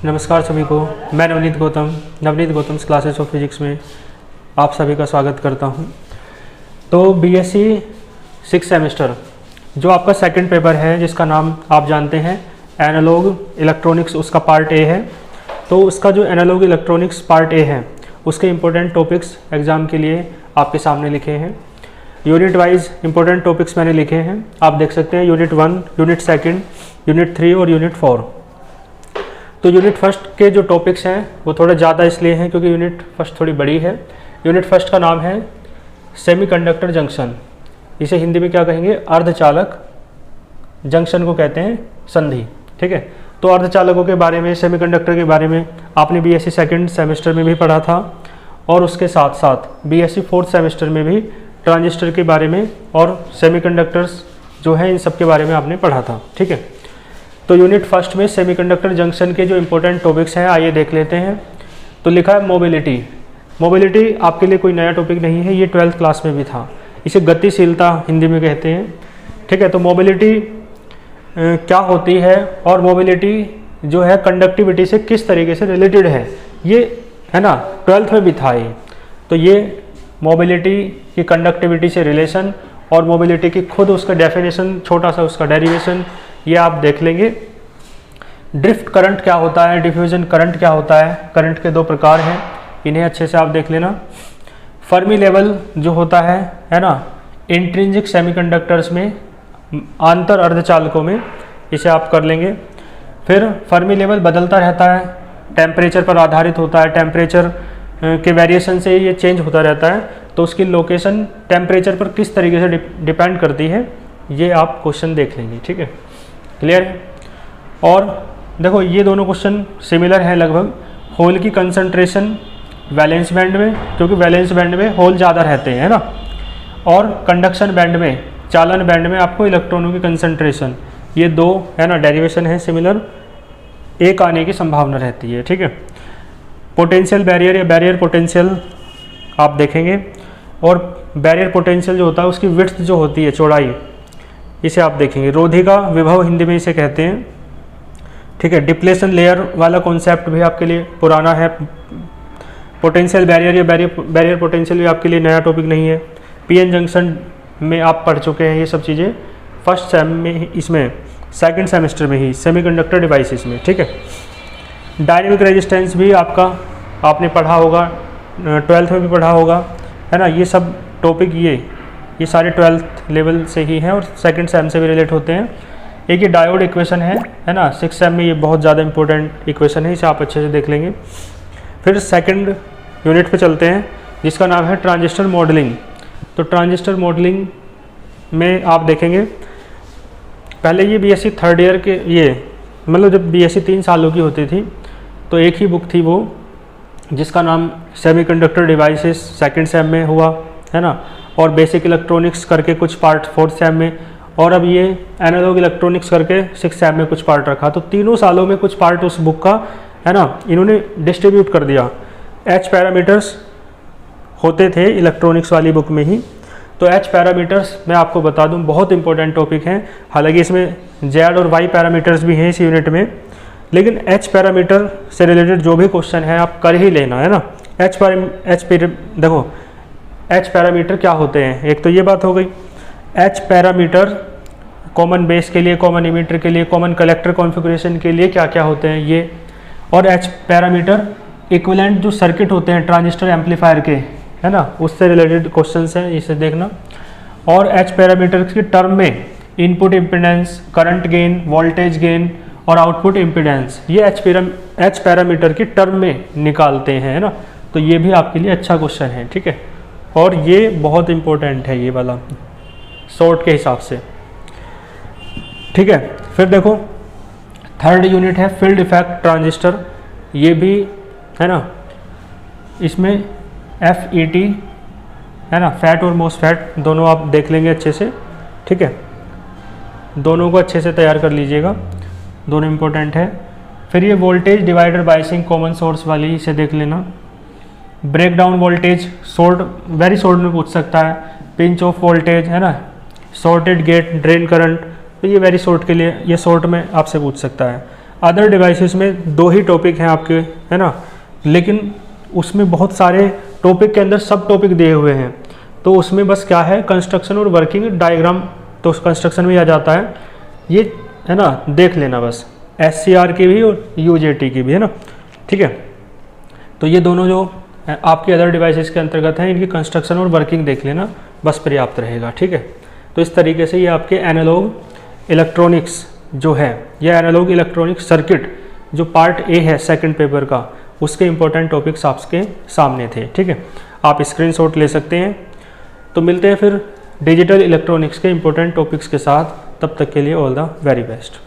नमस्कार सभी को। मैं Navneet Gautam classes of physics में आप सभी का स्वागत करता हूं। तो बीएससी 6 सेमेस्टर जो आपका सेकंड पेपर है, जिसका नाम आप जानते हैं एनालॉग इलेक्ट्रॉनिक्स, उसका पार्ट ए है। तो उसका जो एनालॉग इलेक्ट्रॉनिक्स पार्ट ए है, उसके इम्पोर्टेंट टॉपिक्स एग्ज़ाम के लिए आपके सामने लिखे हैं। यूनिट वाइज इम्पोर्टेंट टॉपिक्स मैंने लिखे हैं, आप देख सकते हैं। यूनिट 1, यूनिट 2, यूनिट 3 और यूनिट 4। तो यूनिट फर्स्ट के जो टॉपिक्स हैं वो थोड़ा ज़्यादा इसलिए हैं क्योंकि यूनिट फर्स्ट थोड़ी बड़ी है। यूनिट फर्स्ट का नाम है सेमीकंडक्टर जंक्शन। इसे हिंदी में क्या कहेंगे? अर्धचालक जंक्शन को कहते हैं संधि। ठीक है, तो अर्धचालकों के बारे में, सेमीकंडक्टर के बारे में आपने बीएससी सेकंड सेमेस्टर में भी पढ़ा था, और उसके साथ साथ बीएससी 4th सेमेस्टर में भी ट्रांजिस्टर के बारे में और सेमीकंडक्टर्स जो है इन सब के बारे में आपने पढ़ा था। ठीक है, तो यूनिट फर्स्ट में सेमीकंडक्टर जंक्शन के जो इंपॉर्टेंट टॉपिक्स हैं आइए देख लेते हैं। तो लिखा है मोबिलिटी। मोबिलिटी आपके लिए कोई नया टॉपिक नहीं है, ये 12th क्लास में भी था। इसे गतिशीलता हिंदी में कहते हैं। ठीक है, तो मोबिलिटी क्या होती है और मोबिलिटी जो है कंडक्टिविटी से किस तरीके से रिलेटेड है, ये है ना 12th में भी था ये। तो ये मोबिलिटी की कंडक्टिविटी से रिलेशन और मोबिलिटी की खुद उसका डेफिनेशन, छोटा सा उसका डेरिवेशन, ये आप देख लेंगे। ड्रिफ्ट करंट क्या होता है, डिफ्यूजन करंट क्या होता है, करंट के 2 प्रकार हैं, इन्हें अच्छे से आप देख लेना। फर्मी लेवल जो होता है ना इंट्रिंसिक सेमीकंडक्टर्स में, आंतर अर्धचालकों में, इसे आप कर लेंगे। फिर फर्मी लेवल बदलता रहता है, टेम्परेचर पर आधारित होता है, टेम्परेचर के वेरिएशन से ये चेंज होता रहता है, तो उसकी लोकेशन टेम्परेचर पर किस तरीके से डिपेंड करती है, ये आप क्वेश्चन देख लेंगे। ठीक है, क्लियर है। और देखो ये दोनों क्वेश्चन सिमिलर हैं लगभग। होल की कंसंट्रेशन वैलेंस बैंड में, क्योंकि वैलेंस बैंड में होल ज़्यादा रहते हैं ना, और कंडक्शन बैंड में, चालन बैंड में आपको इलेक्ट्रॉनों की कंसंट्रेशन, ये 2 है ना डेरिवेशन है सिमिलर, एक आने की संभावना रहती है। ठीक है, पोटेंशियल बैरियर या बैरियर पोटेंशियल आप देखेंगे, और बैरियर पोटेंशियल जो होता है उसकी विड्थ जो होती है, चौड़ाई, इसे आप देखेंगे। रोधिका विभव हिंदी में इसे कहते हैं। ठीक है, डिप्लेशन लेयर वाला कॉन्सेप्ट भी आपके लिए पुराना है। पोटेंशियल बैरियर या बैरियर पोटेंशियल भी आपके लिए नया टॉपिक नहीं है। पीएन जंक्शन में आप पढ़ चुके हैं ये सब चीज़ें फर्स्ट सेम में, इसमें सेकंड सेमेस्टर में ही सेमीकंडक्टर डिवाइसेस में। ठीक है, डायनेमिक रेजिस्टेंस भी आपने पढ़ा होगा, 12th में भी पढ़ा होगा, है ना। ये सब टॉपिक ये सारे 12th लेवल से ही हैं और सेकंड सेम से भी रिलेट होते हैं। एक ये डायोड इक्वेशन है ना 6th सेम में, ये बहुत ज़्यादा इंपॉर्टेंट इक्वेशन है, इसे आप अच्छे से देख लेंगे। फिर सेकंड यूनिट पे चलते हैं, जिसका नाम है ट्रांजिस्टर मॉडलिंग। तो ट्रांजिस्टर मॉडलिंग में आप देखेंगे, पहले ये बीएससी 3rd ईयर के, ये मतलब जब बीएससी 3 सालों की होती थी तो एक ही बुक थी वो, जिसका नाम सेमीकंडक्टर डिवाइसेस सेकंड सेम में हुआ, है ना, और बेसिक इलेक्ट्रॉनिक्स करके कुछ पार्ट 4th सेम में, और अब ये एनालॉग इलेक्ट्रॉनिक्स करके 6th सेम में कुछ पार्ट रखा। तो तीनों सालों में कुछ पार्ट उस बुक का, है ना, इन्होंने डिस्ट्रीब्यूट कर दिया। एच पैरामीटर्स होते थे इलेक्ट्रॉनिक्स वाली बुक में ही। तो एच पैरामीटर्स मैं आपको बता दूं बहुत इंपॉर्टेंट टॉपिक हैं, हालांकि इसमें जेड और वाई पैरामीटर्स भी हैं इस यूनिट में, लेकिन एच पैरामीटर से रिलेटेड जो भी क्वेश्चन है आप कर ही लेना, है ना। देखो एच पैरामीटर क्या होते हैं, एक तो ये बात हो गई। एच पैरामीटर कॉमन बेस के लिए, कॉमन इमीटर के लिए, कॉमन कलेक्टर कॉन्फ़िगरेशन के लिए क्या क्या होते हैं ये, और एच पैरामीटर इक्विवेलेंट जो सर्किट होते हैं ट्रांजिस्टर एम्पलीफायर के, है ना, उससे रिलेटेड क्वेश्चंस हैं, इसे देखना। और एच पैरामीटर की टर्म में input impedance, current gain, voltage gain और आउटपुट इम्पीडेंस, ये एच पैरामीटर की टर्म में निकालते हैं, है ना। तो ये भी आपके लिए अच्छा क्वेश्चन है। ठीक है, और ये बहुत इंपॉर्टेंट है ये वाला शॉर्ट के हिसाब से। ठीक है, फिर देखो 3rd यूनिट है फील्ड इफेक्ट ट्रांजिस्टर, ये भी है ना, इसमें FET है ना, फैट और मोसफेट दोनों आप देख लेंगे अच्छे से। ठीक है, दोनों को अच्छे से तैयार कर लीजिएगा, दोनों इंपॉर्टेंट है। फिर ये voltage divider biasing common source वाली, इसे देख लेना। Break down voltage, short, very short में पूछ सकता है। पिंच ऑफ वोल्टेज, है ना, शॉर्टेड गेट ड्रेन करंट, तो ये वेरी शॉर्ट के लिए, ये शॉर्ट में आपसे पूछ सकता है। अदर डिवाइसेस में 2 ही टॉपिक हैं आपके, है ना, लेकिन उसमें बहुत सारे टॉपिक के अंदर सब टॉपिक दिए हुए हैं। तो उसमें बस क्या है, कंस्ट्रक्शन और वर्किंग डायग्राम तो कंस्ट्रक्शन में आ जाता है, ये है ना, देख लेना बस, SCR की भी और UJT की भी, है ना, ठीक है। तो ये दोनों जो आपके अदर डिवाइसेस के अंतर्गत हैं, इनकी कंस्ट्रक्शन और वर्किंग देख लेना बस पर्याप्त रहेगा, ठीक है। तो इस तरीके से ये आपके एनालॉग इलेक्ट्रॉनिक्स जो है, ये एनालॉग इलेक्ट्रॉनिक सर्किट जो पार्ट ए है सेकंड पेपर का, उसके इंपॉर्टेंट टॉपिक्स आपके सामने थे, ठीक है। आप स्क्रीनशॉट ले सकते हैं। तो मिलते हैं फिर डिजिटल इलेक्ट्रॉनिक्स के इंपॉर्टेंट टॉपिक्स के साथ, तब तक के लिए ऑल द वेरी बेस्ट।